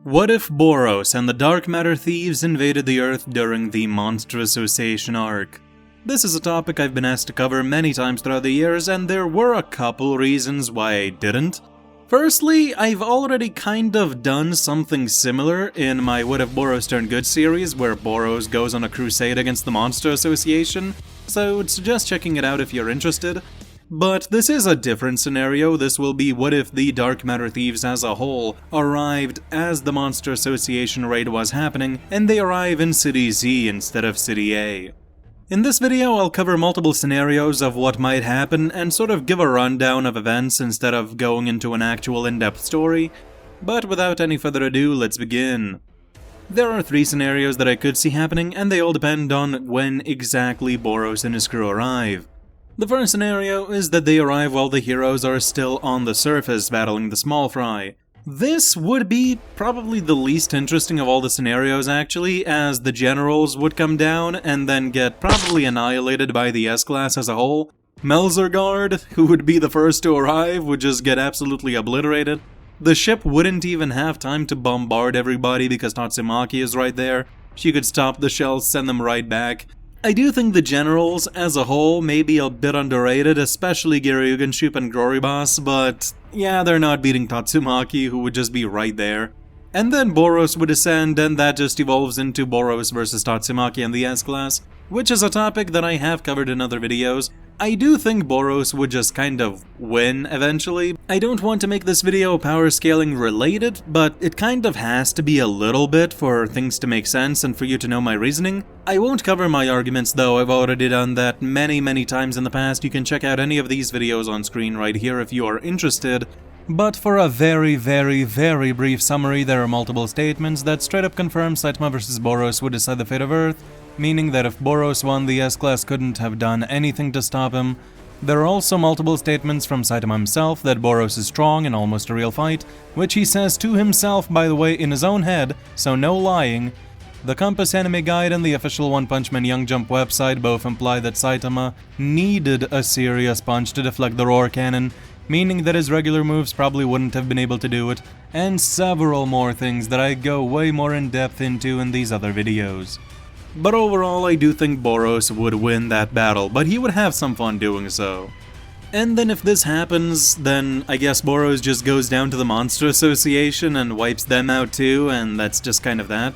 What if Boros and the Dark Matter Thieves invaded the Earth during the Monster Association arc? This is a topic I've been asked to cover many times throughout the years, and there were a couple reasons why I didn't. Firstly, I've already kind of done something similar in my What If Boros Turned Good series, where Boros goes on a crusade against the Monster Association, so I would suggest checking it out if you're interested. But this is a different scenario. This will be what if the Dark Matter Thieves as a whole arrived as the Monster Association raid was happening, and they arrive in City Z instead of City A. In this video, I'll cover multiple scenarios of what might happen and sort of give a rundown of events instead of going into an actual in-depth story. But without any further ado, let's begin. There are 3 scenarios that I could see happening, and they all depend on when exactly Boros and his crew arrive. The first scenario is that they arrive while the heroes are still on the surface battling the small fry. This would be probably the least interesting of all the scenarios actually, as the generals would come down and then get probably annihilated by the S-Class as a whole. Melzergard, who would be the first to arrive, would just get absolutely obliterated. The ship wouldn't even have time to bombard everybody because Tatsumaki is right there. She could stop the shells, send them right back. I do think the generals as a whole may be a bit underrated, especially Gyaryugenshoop and Grorybas, but yeah, they're not beating Tatsumaki, who would just be right there. And then Boros would ascend, and that just evolves into Boros versus Tatsumaki and the S-Class, which is a topic that I have covered in other videos. I do think Boros would just kind of win eventually. I don't want to make this video power scaling related, but it kind of has to be a little bit for things to make sense and for you to know my reasoning. I won't cover my arguments though, I've already done that many times in the past. You can check out any of these videos on screen right here if you are interested. But for a very brief summary, there are multiple statements that straight up confirm Saitama vs. Boros would decide the fate of Earth, meaning that if Boros won, the S-Class couldn't have done anything to stop him. There are also multiple statements from Saitama himself that Boros is strong and almost a real fight, which he says to himself, by the way, in his own head, so no lying. The Compass Anime Guide and the official One Punch Man Young Jump website both imply that Saitama needed a serious punch to deflect the Roar Cannon, meaning that his regular moves probably wouldn't have been able to do it, and several more things that I go way more in depth into in these other videos. But overall, I do think Boros would win that battle, but he would have some fun doing so. And then if this happens, then I guess Boros just goes down to the Monster Association and wipes them out too, and that's just kind of that.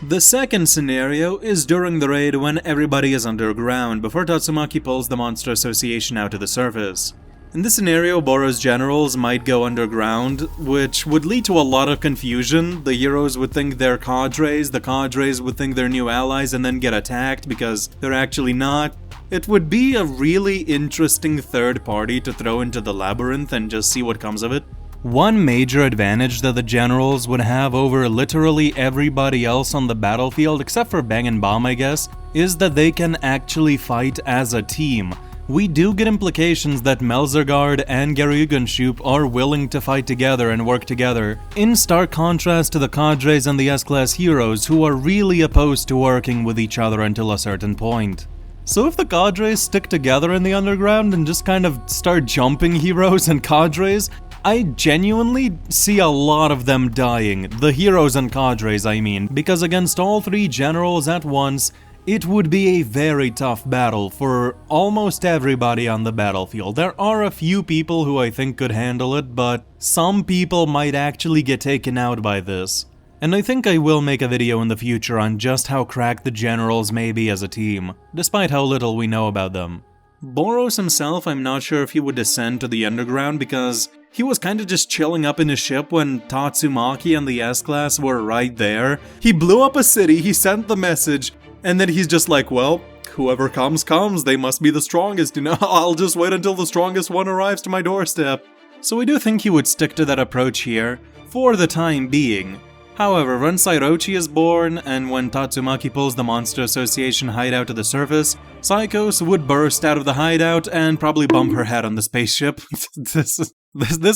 The second scenario is during the raid when everybody is underground before Tatsumaki pulls the Monster Association out to the surface. In this scenario, Boros' generals might go underground, which would lead to a lot of confusion. The heroes would think they're cadres, the cadres would think they're new allies and then get attacked because they're actually not. It would be a really interesting third party to throw into the labyrinth and just see what comes of it. One major advantage that the generals would have over literally everybody else on the battlefield, except for Bang and Bomb I guess, is that they can actually fight as a team. We do get implications that Melzergard and Gyaryugenshoop are willing to fight together and work together, in stark contrast to the cadres and the S-Class heroes who are really opposed to working with each other until a certain point. So if the cadres stick together in the underground and just kind of start jumping heroes and cadres, I genuinely see a lot of them dying, the heroes and cadres I mean, because against all 3 generals at once, it would be a very tough battle for almost everybody on the battlefield. There are a few people who I think could handle it, but some people might actually get taken out by this. And I think I will make a video in the future on just how cracked the generals may be as a team, despite how little we know about them. Boros himself, I'm not sure if he would descend to the underground because he was kinda just chilling up in his ship when Tatsumaki and the S-Class were right there. He blew up a city, he sent the message, and then he's just like, well, whoever comes, they must be the strongest, you know, I'll just wait until the strongest one arrives to my doorstep. So I do think he would stick to that approach here, for the time being. However, when Sairochi is born, and when Tatsumaki pulls the Monster Association hideout to the surface, Psychos would burst out of the hideout and probably bump her head on the spaceship. This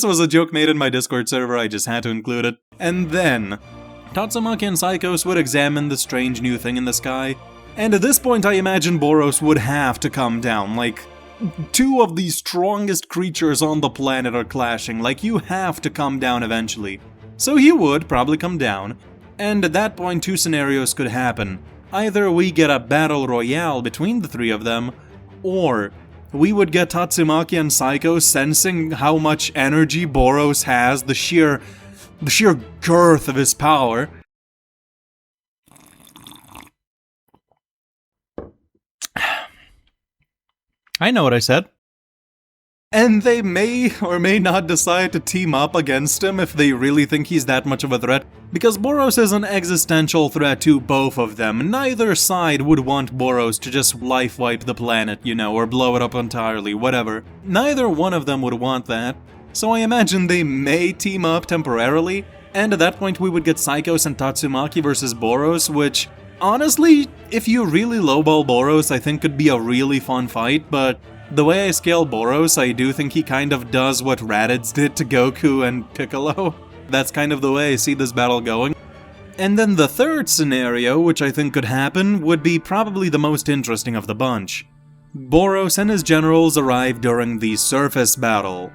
was a joke made in my Discord server, I just had to include it. And then Tatsumaki and Psychos would examine the strange new thing in the sky, and at this point I imagine Boros would have to come down, like, 2 of the strongest creatures on the planet are clashing, like, you have to come down eventually. so he would probably come down. And at that point, two scenarios could happen. Either we get a battle royale between the three of them, or we would get Tatsumaki and Psycho sensing how much energy Boros has, the sheer girth of his power. I know what I said. And they may or may not decide to team up against him if they really think he's that much of a threat, because Boros is an existential threat to both of them. Neither side would want Boros to just life wipe the planet, you know, or blow it up entirely, whatever. Neither one of them would want that, so I imagine they may team up temporarily, and at that point we would get Psychos and Tatsumaki versus Boros, which, honestly, if you really lowball Boros, I think could be a really fun fight, but the way I scale Boros, I do think he kind of does what Raditz did to Goku and Piccolo. That's kind of the way I see this battle going. And then the third scenario, which I think could happen, would be probably the most interesting of the bunch. Boros and his generals arrive during the surface battle.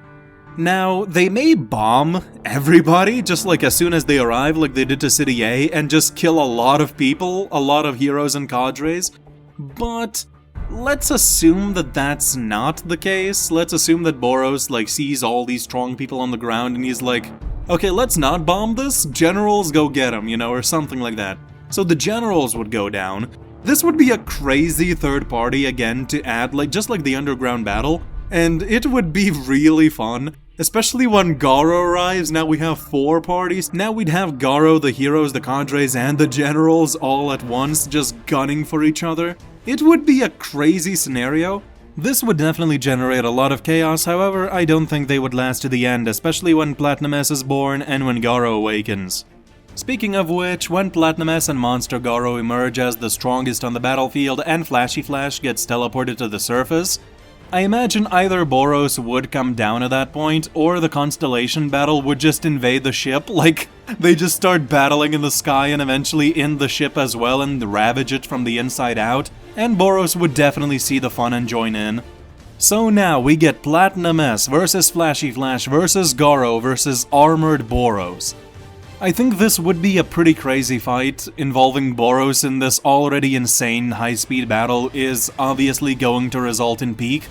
Now, they may bomb everybody just like as soon as they arrive, like they did to City A, and just kill a lot of people, a lot of heroes and cadres, but let's assume that that's not the case. Let's assume that Boros, sees all these strong people on the ground and he's like, okay, let's not bomb this, generals go get him, you know, or something like that. So the generals would go down. This would be a crazy third party again to add, just like the underground battle, and it would be really fun. Especially when Garo arrives. Now we have 4 parties. Now we'd have Garo, the heroes, the cadres, and the generals all at once, just gunning for each other. It would be a crazy scenario. This would definitely generate a lot of chaos, however, I don't think they would last to the end, especially when Platinum S is born and when Garo awakens. Speaking of which, when Platinum S and Monster Garo emerge as the strongest on the battlefield and Flashy Flash gets teleported to the surface, I imagine either Boros would come down at that point, or the Constellation battle would just invade the ship, they just start battling in the sky and eventually in the ship as well and ravage it from the inside out, and Boros would definitely see the fun and join in. So now we get Platinum S versus Flashy Flash versus Garo versus Armored Boros. I think this would be a pretty crazy fight. Involving Boros in this already insane high-speed battle is obviously going to result in peak.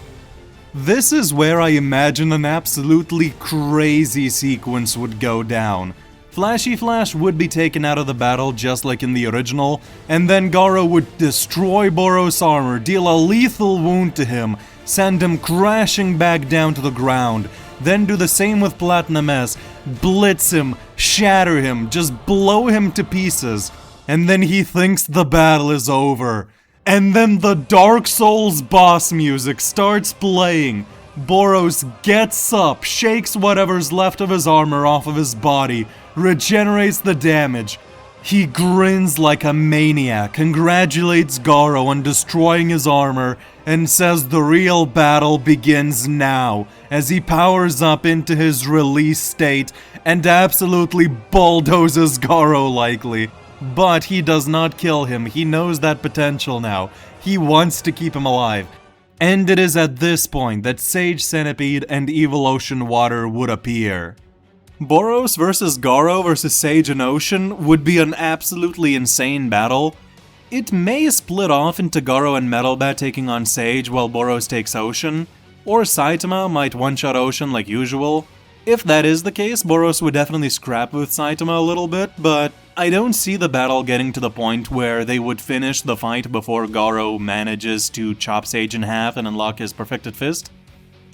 This is where I imagine an absolutely crazy sequence would go down. Flashy Flash would be taken out of the battle just like in the original, and then Garo would destroy Boros' armor, deal a lethal wound to him, send him crashing back down to the ground, then do the same with Platinum S, blitz him, shatter him, just blow him to pieces, and then he thinks the battle is over. And then the Dark Souls boss music starts playing. Boros gets up, shakes whatever's left of his armor off of his body, regenerates the damage. He grins like a maniac, congratulates Garo on destroying his armor, and says the real battle begins now, as he powers up into his release state and absolutely bulldozes Garo likely. But he does not kill him, he knows that potential now. He wants to keep him alive. And it is at this point that Sage Centipede and Evil Ocean Water would appear. Boros versus Garo versus Sage and Ocean would be an absolutely insane battle. It may split off into Garo and Metal Bat taking on Sage while Boros takes Ocean, or Saitama might one-shot Ocean like usual. If that is the case, Boros would definitely scrap with Saitama a little bit, but I don't see the battle getting to the point where they would finish the fight before Garo manages to chop Sage in half and unlock his Perfected Fist.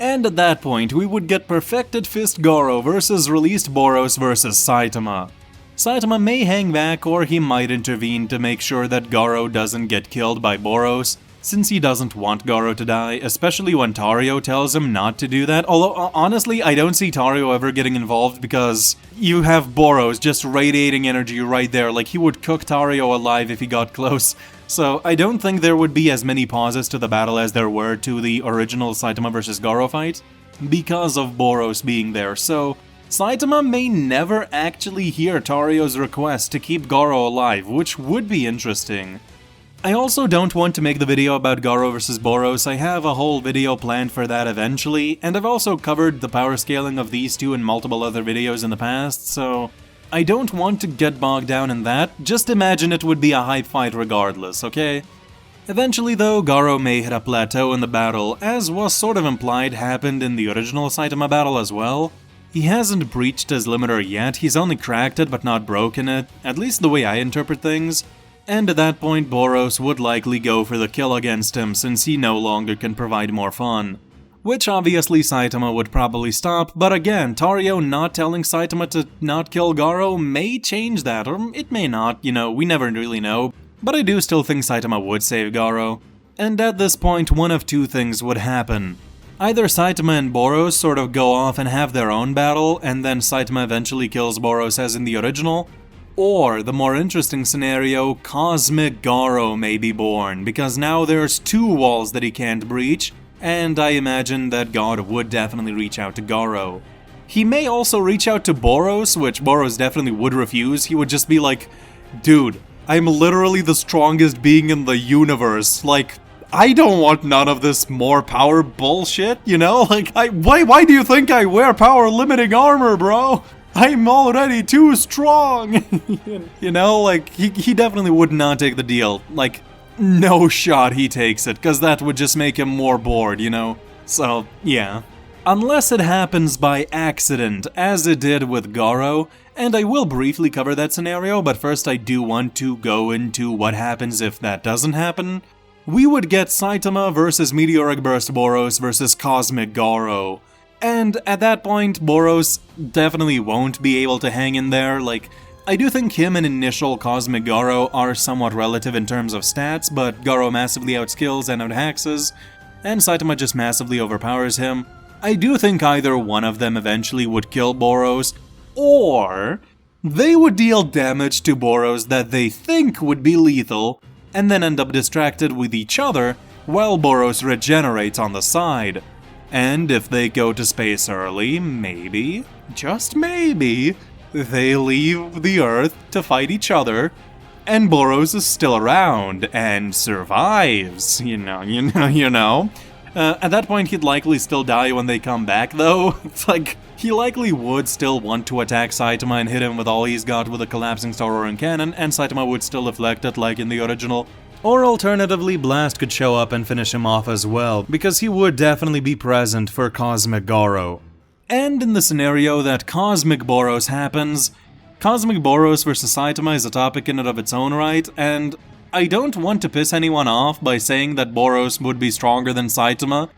And at that point, we would get Perfected Fist Garo versus Released Boros versus Saitama. Saitama may hang back or he might intervene to make sure that Garo doesn't get killed by Boros, since he doesn't want Garo to die, especially when Tario tells him not to do that. Although, honestly, I don't see Tario ever getting involved because you have Boros just radiating energy right there, like he would cook Tario alive if he got close. So I don't think there would be as many pauses to the battle as there were to the original Saitama vs. Garo fight, because of Boros being there. So Saitama may never actually hear Tario's request to keep Garo alive, which would be interesting. I also don't want to make the video about Garo vs. Boros. I have a whole video planned for that eventually, and I've also covered the power scaling of these two in multiple other videos in the past, so I don't want to get bogged down in that, just imagine it would be a hype fight regardless, okay? Eventually though, Garo may hit a plateau in the battle, as was sort of implied happened in the original Saitama battle as well. He hasn't breached his limiter yet, he's only cracked it but not broken it, at least the way I interpret things. And at that point, Boros would likely go for the kill against him since he no longer can provide more fun. Which obviously Saitama would probably stop, but again, Tario not telling Saitama to not kill Garo may change that, or it may not, we never really know. But I do still think Saitama would save Garo. And at this point, one of two things would happen. Either Saitama and Boros sort of go off and have their own battle, and then Saitama eventually kills Boros as in the original, or, the more interesting scenario, Cosmic Garo may be born, because now there's two walls that he can't breach, and I imagine that God would definitely reach out to Garo. He may also reach out to Boros, which Boros definitely would refuse. He would just be like, dude, I'm literally the strongest being in the universe, like, I don't want none of this more power bullshit, Like, why do you think I wear power-limiting armor, bro? I'm already too strong! Like, he definitely would not take the deal. Like, no shot he takes it, because that would just make him more bored, So, yeah. Unless it happens by accident, as it did with Garo, and I will briefly cover that scenario, but first I do want to go into what happens if that doesn't happen. We would get Saitama versus Meteoric Burst Boros versus Cosmic Garo. And at that point, Boros definitely won't be able to hang in there. Like, I do think him and initial Cosmic Garo are somewhat relative in terms of stats, but Garo massively outskills and outhaxes, and Saitama just massively overpowers him. I do think either one of them eventually would kill Boros, or they would deal damage to Boros that they think would be lethal, and then end up distracted with each other while Boros regenerates on the side. And if they go to space early, maybe, just maybe, they leave the Earth to fight each other, and Boros is still around and survives, At that point, he'd likely still die when they come back, though. It's like, he likely would still want to attack Saitama and hit him with all he's got with a collapsing Star Roaring Cannon, and Saitama would still deflect it like in the original. Or alternatively, Blast could show up and finish him off as well, because he would definitely be present for Cosmic Garo. And in the scenario that Cosmic Boros happens, Cosmic Boros vs Saitama is a topic in and of its own right, and I don't want to piss anyone off by saying that Boros would be stronger than Saitama.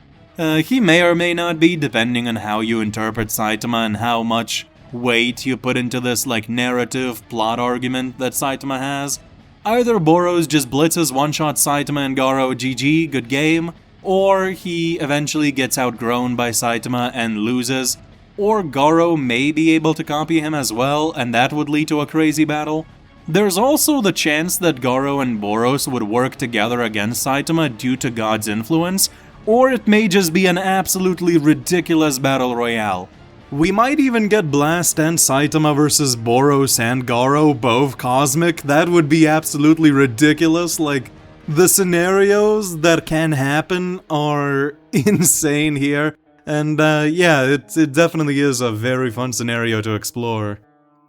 He may or may not be, depending on how you interpret Saitama and how much weight you put into this, narrative plot argument that Saitama has. Either Boros just blitzes one-shot Saitama and Garo, GG, good game, or he eventually gets outgrown by Saitama and loses, or Garo may be able to copy him as well, and that would lead to a crazy battle. There's also the chance that Garo and Boros would work together against Saitama due to God's influence, or it may just be an absolutely ridiculous battle royale. We might even get Blast and Saitama versus Boros and Garo, both cosmic. That would be absolutely ridiculous. Like, the scenarios that can happen are insane here. And yeah, it definitely is a very fun scenario to explore.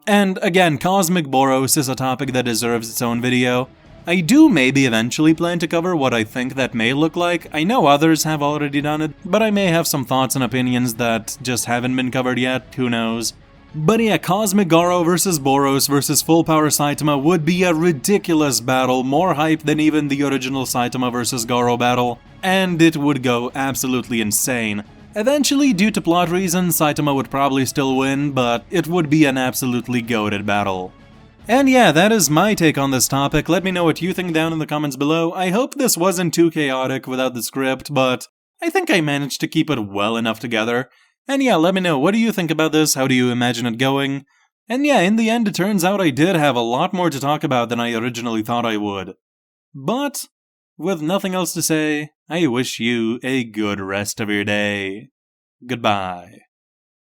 And again, Cosmic Boros is a topic that deserves its own video. I do maybe eventually plan to cover what I think that may look like. I know others have already done it, but I may have some thoughts and opinions that just haven't been covered yet, who knows. But yeah, Cosmic Garo versus Boros versus Full Power Saitama would be a ridiculous battle, more hype than even the original Saitama versus Garo battle, and it would go absolutely insane. Eventually, due to plot reasons, Saitama would probably still win, but it would be an absolutely goated battle. And yeah, that is my take on this topic. Let me know what you think down in the comments below. I hope this wasn't too chaotic without the script, but I think I managed to keep it well enough together. And yeah, let me know, what do you think about this? How do you imagine it going? And yeah, in the end, it turns out I did have a lot more to talk about than I originally thought I would. But, with nothing else to say, I wish you a good rest of your day. Goodbye.